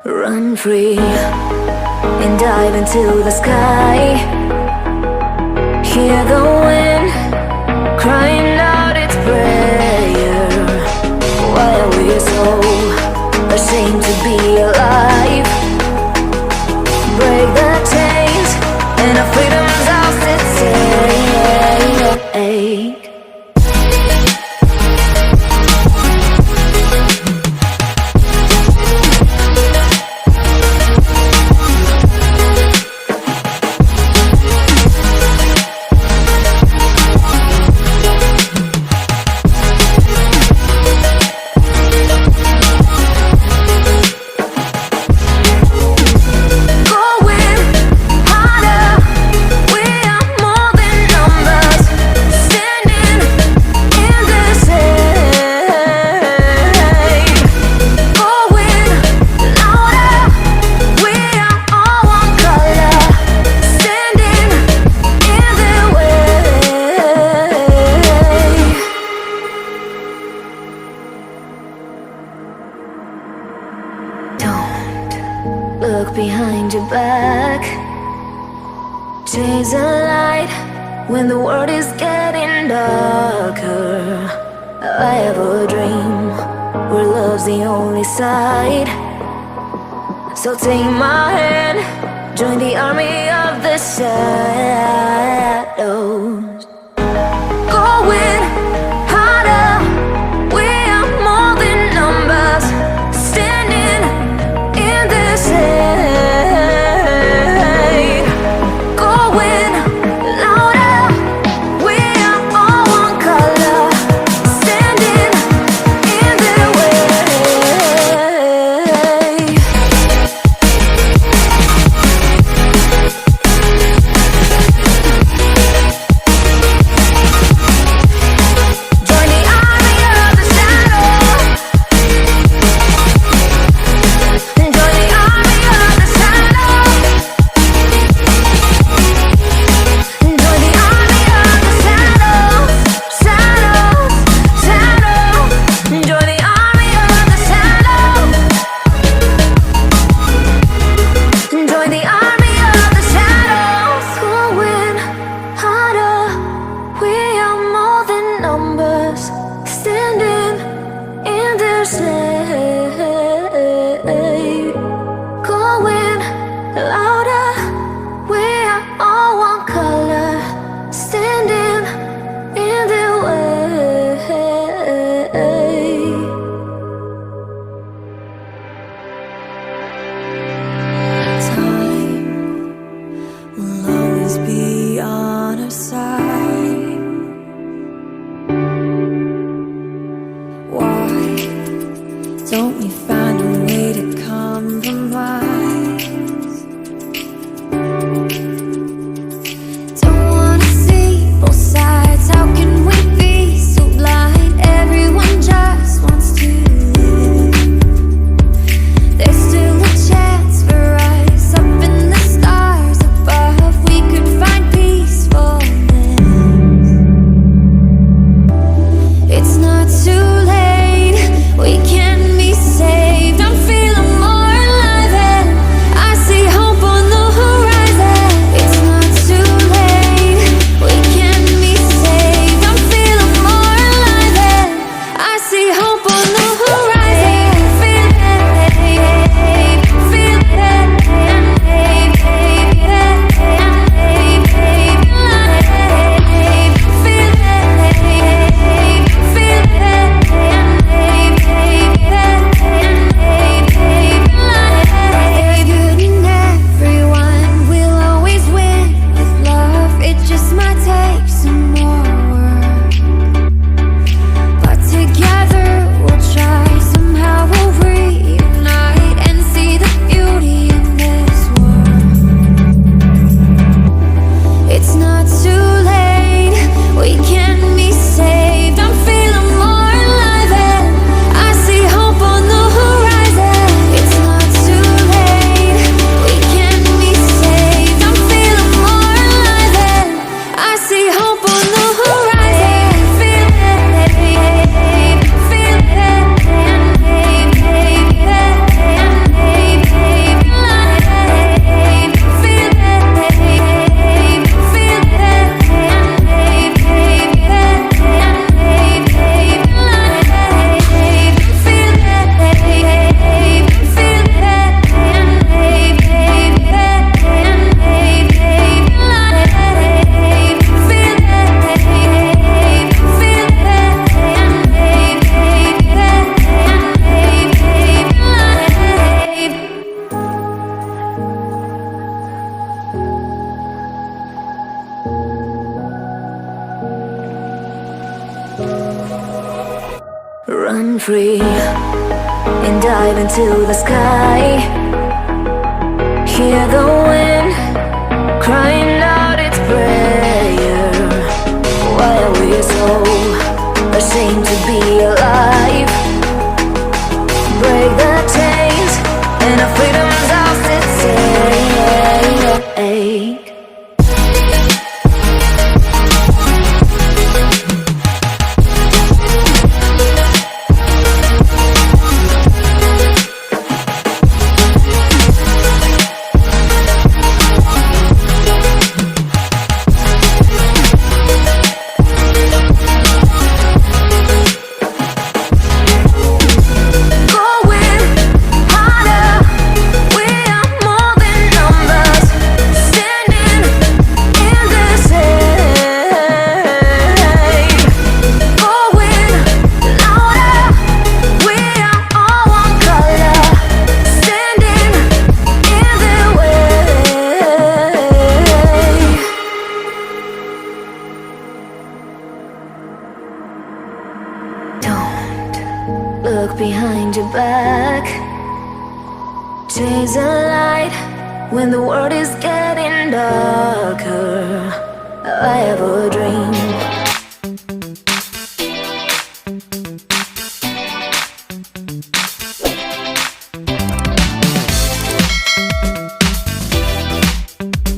Run free and dive into the sky. Hear the wind crying out its prayer. Why are we so ashamed to be alive? Break the chains and our freedom's ours to take. Look behind your back. Chase a light when the world is getting darker. I have a dream where love's the only side. So take my hand, join the army of the shadows. Going harder, we are more than numbers. Standing in the shade, going louder. We are all one color, standing in the way. Join the army of the shadow. Join the army of the shadow. Join the army of the shadows, shadows, shadows. Join the army of the shadows. Join the army of the shadows. Going harder, we are more than numbers. Standing in their shade. Going louder, we are all one color. Standing in their way. Time will always be on our side. Why don't we find a way to compromise? Don't wanna see both sides. How can we be so blind? Everyone just wants to live. There's still a chance for us. Up in the stars above, we could find peacefulness. It's not too late, we can be saved. Run free and dive into the sky. Hear the wind crying out its prayer. Why are we so ashamed to be alive? Break the chains and our freedom's ours to take. Look behind your back. Chase a light when the world is getting darker. I have a dream.